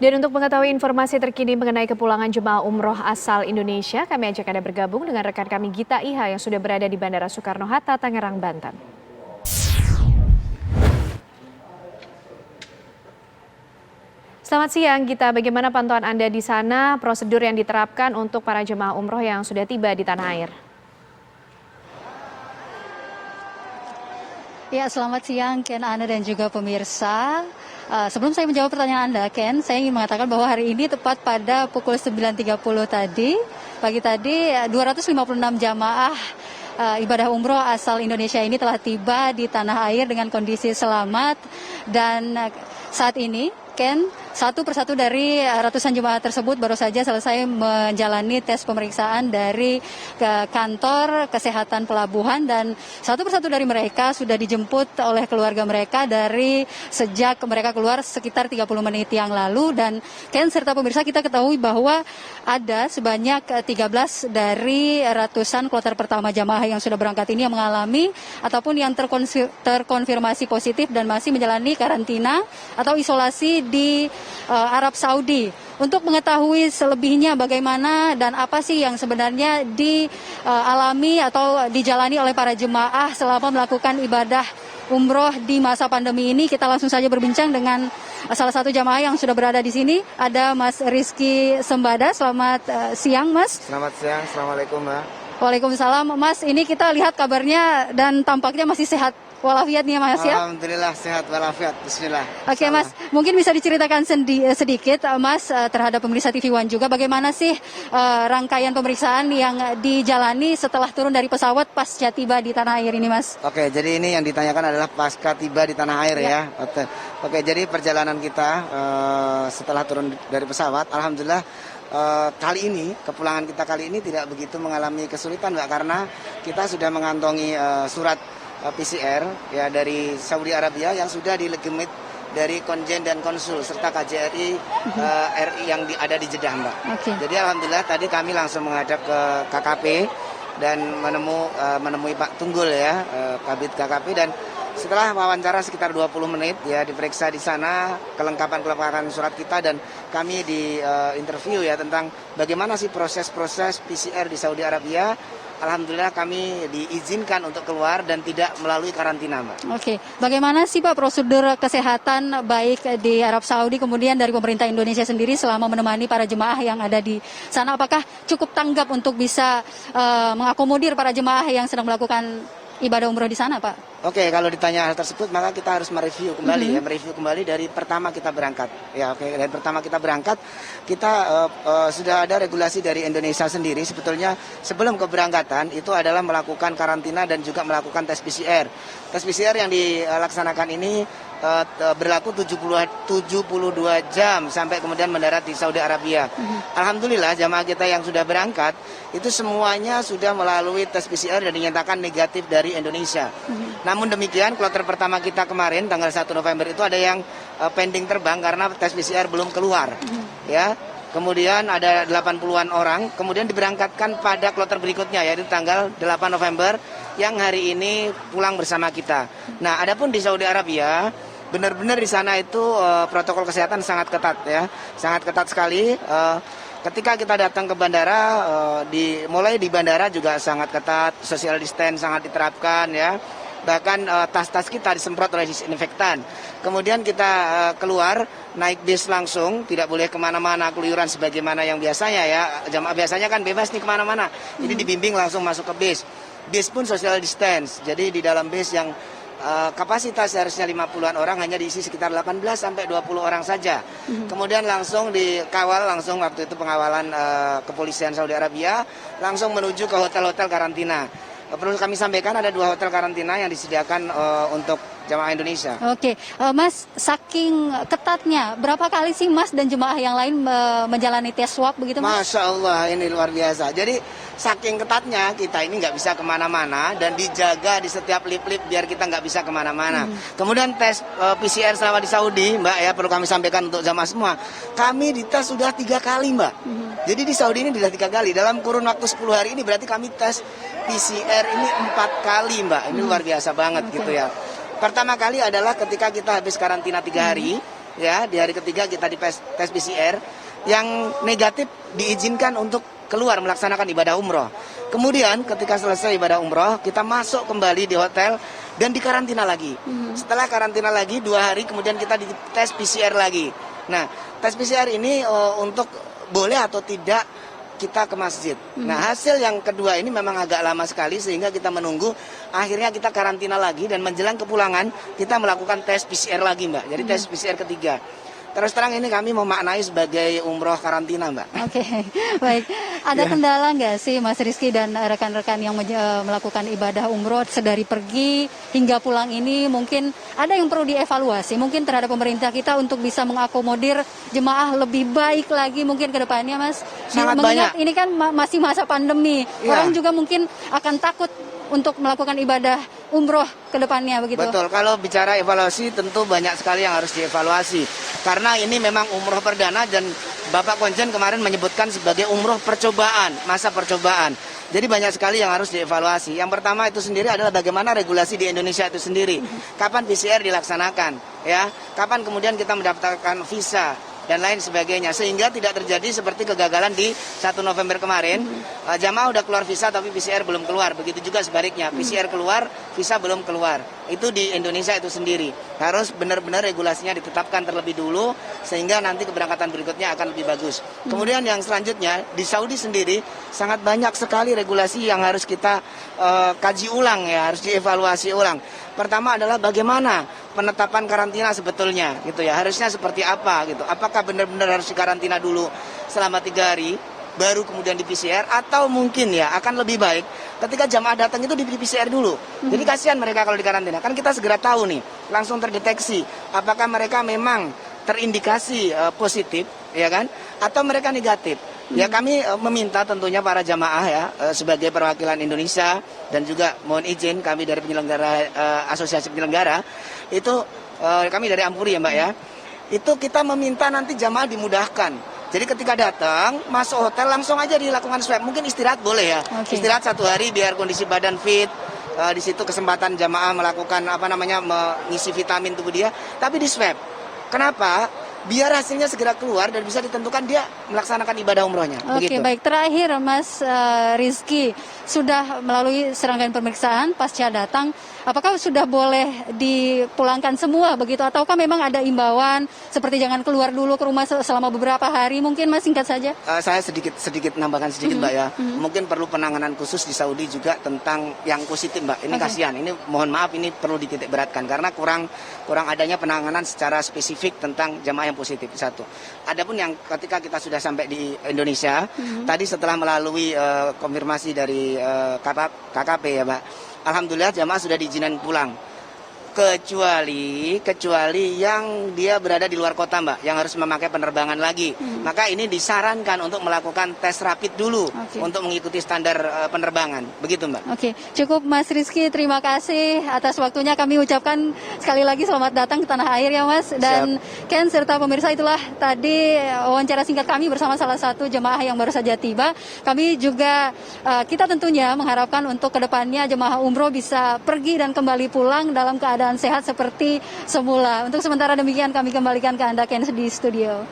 Dan untuk mengetahui informasi terkini mengenai kepulangan jemaah umroh asal Indonesia, kami ajak Anda bergabung dengan rekan kami Gita Iha yang sudah berada di Bandara Soekarno-Hatta, Tangerang, Banten. Selamat siang Gita, bagaimana pantauan Anda di sana, prosedur yang diterapkan untuk para jemaah umroh yang sudah tiba di tanah air? Ya, selamat siang Ken, Ana dan juga pemirsa. Sebelum saya menjawab pertanyaan Anda, Ken, saya ingin mengatakan bahwa hari ini tepat pada pukul 9.30 tadi, pagi tadi 256 jamaah ibadah umroh asal Indonesia ini telah tiba di tanah air dengan kondisi selamat dan saat ini Ken, satu persatu dari ratusan jemaah tersebut baru saja selesai menjalani tes pemeriksaan dari kantor kesehatan pelabuhan dan satu persatu dari mereka sudah dijemput oleh keluarga mereka dari sejak mereka keluar sekitar 30 menit yang lalu. Dan Ken serta pemirsa, kita ketahui bahwa ada sebanyak 13 dari ratusan kloter pertama jamaah yang sudah berangkat ini yang mengalami ataupun yang terkonfirmasi positif dan masih menjalani karantina atau isolasi di Arab Saudi. Untuk mengetahui selebihnya bagaimana dan apa sih yang sebenarnya dialami atau dijalani oleh para jemaah selama melakukan ibadah umroh di masa pandemi ini, kita langsung saja berbincang dengan salah satu jamaah yang sudah berada di sini. Ada Mas Rizky Sembada. Selamat siang, Mas. Selamat siang, Assalamualaikum, Mbak. Waalaikumsalam. Mas, ini kita lihat kabarnya dan tampaknya masih sehat walafiat nih Mas ya? Alhamdulillah sehat walafiat, bismillah. Oke Mas, mungkin bisa diceritakan sedikit Mas terhadap pemirsa TV One juga bagaimana sih rangkaian pemeriksaan yang dijalani setelah turun dari pesawat pasca tiba di tanah air ini Mas? Oke, jadi ini yang ditanyakan adalah pasca tiba di tanah air ya. Oke, jadi perjalanan kita setelah turun dari pesawat, alhamdulillah kali ini, kepulangan kita kali ini tidak begitu mengalami kesulitan Mbak, karena kita sudah mengantongi surat PCR ya dari Saudi Arabia yang sudah dilegitimate dari Konjen dan Konsul serta KJRI RI yang ada di Jeddah Mbak. Jadi alhamdulillah tadi kami langsung menghadap ke KKP dan menemui Pak Tunggul ya, Kabid KKP, dan setelah wawancara sekitar 20 menit ya diperiksa di sana kelengkapan surat kita dan kami di interview ya tentang bagaimana sih proses PCR di Saudi Arabia. Alhamdulillah kami diizinkan untuk keluar dan tidak melalui karantina, Mbak. Oke, bagaimana sih Pak prosedur kesehatan baik di Arab Saudi kemudian dari pemerintah Indonesia sendiri selama menemani para jemaah yang ada di sana? Apakah cukup tanggap untuk bisa mengakomodir para jemaah yang sedang melakukan ibadah umroh di sana, Pak? Oke, kalau ditanya hal tersebut maka kita harus mereview kembali mereview kembali dari pertama kita berangkat. Ya, oke, dari pertama kita berangkat kita sudah ada regulasi dari Indonesia sendiri sebetulnya sebelum keberangkatan itu adalah melakukan karantina dan juga melakukan tes PCR. Tes PCR yang dilaksanakan ini berlaku 72 jam sampai kemudian mendarat di Saudi Arabia. Alhamdulillah jamaah kita yang sudah berangkat itu semuanya sudah melalui tes PCR dan dinyatakan negatif dari Indonesia. Namun demikian kloter pertama kita kemarin tanggal 1 November itu ada yang pending terbang karena tes PCR belum keluar. Ya. Kemudian ada 80-an orang, kemudian diberangkatkan pada kloter berikutnya yaitu tanggal 8 November yang hari ini pulang bersama kita. Nah, adapun di Saudi Arabia benar-benar di sana itu protokol kesehatan sangat ketat ya, sangat ketat sekali. Ketika kita datang ke bandara, mulai di bandara juga sangat ketat, social distance sangat diterapkan ya. Bahkan tas-tas kita disemprot oleh disinfektan. Kemudian kita keluar naik bis langsung, tidak boleh kemana-mana keluyuran sebagaimana yang biasanya ya. Jamaah biasanya kan bebas nih kemana-mana. Jadi dibimbing langsung masuk ke bis. Bis pun social distance. Jadi di dalam bis yang kapasitas harusnya 50-an orang hanya diisi sekitar 18 sampai 20 orang saja. Kemudian langsung dikawal waktu itu pengawalan kepolisian Saudi Arabia langsung menuju ke hotel-hotel karantina. Perlu kami sampaikan ada 2 hotel karantina yang disediakan untuk jamaah Indonesia. Oke, Mas, saking ketatnya, berapa kali sih Mas dan jemaah yang lain menjalani tes swab begitu Mas? Masya Allah, ini luar biasa. Jadi saking ketatnya kita ini nggak bisa kemana-mana dan dijaga di setiap lip-lip biar kita nggak bisa kemana-mana. Kemudian tes PCR selama di Saudi, Mbak ya, perlu kami sampaikan untuk jamaah semua. Kami dites sudah 3 kali, Mbak. Jadi di Saudi ini sudah 3 kali. Dalam kurun waktu 10 hari ini berarti kami tes PCR ini 4 kali, Mbak. Ini luar biasa banget gitu ya. Pertama kali adalah ketika kita habis karantina 3 hari, ya, di hari ketiga kita di tes PCR, yang negatif diizinkan untuk keluar melaksanakan ibadah umroh. Kemudian ketika selesai ibadah umroh, kita masuk kembali di hotel dan dikarantina lagi. Setelah karantina lagi 2 hari, kemudian kita di tes PCR lagi. Nah, tes PCR ini untuk boleh atau tidak kita ke masjid. Nah, hasil yang kedua ini memang agak lama sekali sehingga kita menunggu. Akhirnya kita karantina lagi dan menjelang kepulangan kita melakukan tes PCR lagi, Mbak. Jadi tes PCR ketiga. Terus terang ini kami memaknai sebagai umroh karantina, Mbak. Oke, baik. Ada kendala nggak sih Mas Rizky dan rekan-rekan yang melakukan ibadah umroh sedari pergi hingga pulang ini? Mungkin ada yang perlu dievaluasi, mungkin terhadap pemerintah kita untuk bisa mengakomodir jemaah lebih baik lagi mungkin ke depannya, Mas? Sangat Mengingat banyak. ini kan masih masa pandemi, Iya. orang juga mungkin akan takut untuk melakukan ibadah umroh ke depannya begitu. Betul, kalau bicara evaluasi tentu banyak sekali yang harus dievaluasi. Karena ini memang umroh perdana dan Bapak Konjen kemarin menyebutkan sebagai umroh percobaan, masa percobaan. Jadi banyak sekali yang harus dievaluasi. Yang pertama itu sendiri adalah bagaimana regulasi di Indonesia itu sendiri. Kapan PCR dilaksanakan, ya? Kapan kemudian kita mendaftarkan visa dan lain sebagainya, sehingga tidak terjadi seperti kegagalan di 1 November kemarin. Jamaah udah keluar visa tapi PCR belum keluar, begitu juga sebaliknya, PCR keluar, visa belum keluar. Itu di Indonesia itu sendiri harus benar-benar regulasinya ditetapkan terlebih dulu sehingga nanti keberangkatan berikutnya akan lebih bagus. Kemudian yang selanjutnya di Saudi sendiri sangat banyak sekali regulasi yang harus kita kaji ulang, ya, harus dievaluasi ulang. Pertama adalah bagaimana penetapan karantina sebetulnya, gitu ya. Harusnya seperti apa, gitu. Apakah benar-benar harus dikarantina dulu selama 3 hari, baru kemudian di PCR, atau mungkin ya akan lebih baik ketika jamaah datang itu di PCR dulu. Jadi kasihan mereka kalau dikarantina. Kan kita segera tahu nih, langsung terdeteksi apakah mereka memang terindikasi positif, ya kan, atau mereka negatif. Ya, kami meminta tentunya para jamaah ya sebagai perwakilan Indonesia dan juga mohon izin kami dari penyelenggara asosiasi penyelenggara itu kami dari Ampuri ya, Mbak ya. Itu kita meminta nanti jamaah dimudahkan. Jadi ketika datang masuk hotel langsung aja dilakukan swab. Mungkin istirahat boleh ya. Istirahat 1 hari biar kondisi badan fit. Di situ kesempatan jamaah melakukan mengisi vitamin tubuh dia, tapi di swab. Kenapa? Biar hasilnya segera keluar dan bisa ditentukan dia melaksanakan ibadah umrohnya. Oke, Begitu. baik. Terakhir, Mas Rizky, sudah melalui serangkaian pemeriksaan pasca datang, apakah sudah boleh dipulangkan semua begitu? Ataukah memang ada imbauan seperti jangan keluar dulu ke rumah selama beberapa hari? Mungkin Mas singkat saja. Saya sedikit nambahkan sedikit, Mbak ya. Mungkin perlu penanganan khusus di Saudi juga tentang yang positif, Mbak. Ini kasihan. Ini mohon maaf, ini perlu dititik beratkan karena kurang adanya penanganan secara spesifik tentang jamaah yang positif. Satu. Adapun yang ketika kita sudah sampai di Indonesia, tadi setelah melalui konfirmasi dari KKP ya, Mbak. Alhamdulillah jamaah sudah diizinkan pulang. Kecuali yang dia berada di luar kota, Mbak, yang harus memakai penerbangan lagi. Maka ini disarankan untuk melakukan tes rapid dulu untuk mengikuti standar penerbangan. Begitu, Mbak. Oke, cukup Mas Rizky, terima kasih atas waktunya. Kami ucapkan sekali lagi selamat datang ke tanah air ya, Mas. Dan Ken serta pemirsa, itulah tadi wawancara singkat kami bersama salah satu jemaah yang baru saja tiba. Kami juga kita tentunya mengharapkan untuk kedepannya jemaah umroh bisa pergi dan kembali pulang dalam keadaan sehat seperti semula. Untuk sementara demikian kami kembalikan ke Anda, Ken, di studio.